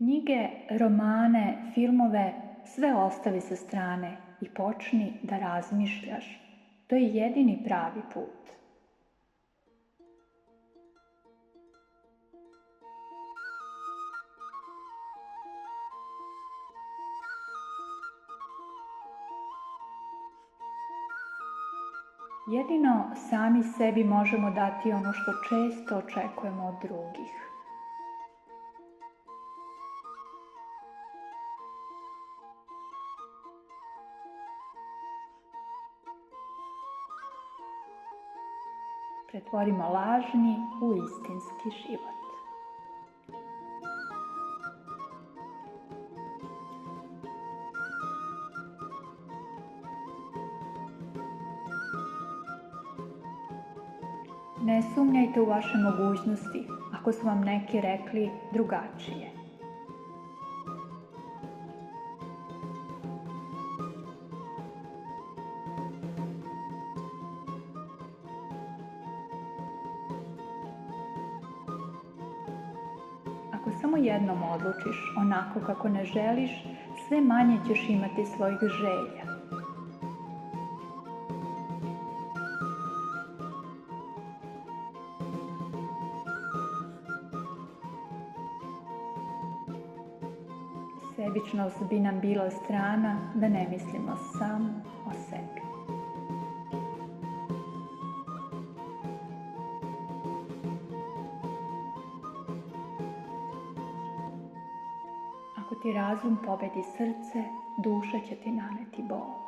Knjige, romane, filmove, sve ostavi sa strane i počni da razmišljaš. To je jedini pravi put. Jedino sami sebi možemo dati ono što često očekujemo od drugih. Pretvorimo lažni u istinski život. Ne sumnjajte u vaše mogućnosti ako su vam neki rekli drugačije. Ako samo jednom odlučiš onako kako ne želiš, sve manje ćeš imati svojih želja. Sebičnost bi nam bila strana da ne mislimo samo o sebi. Ako ti razum pobedi srce, duša će ti naneti bol.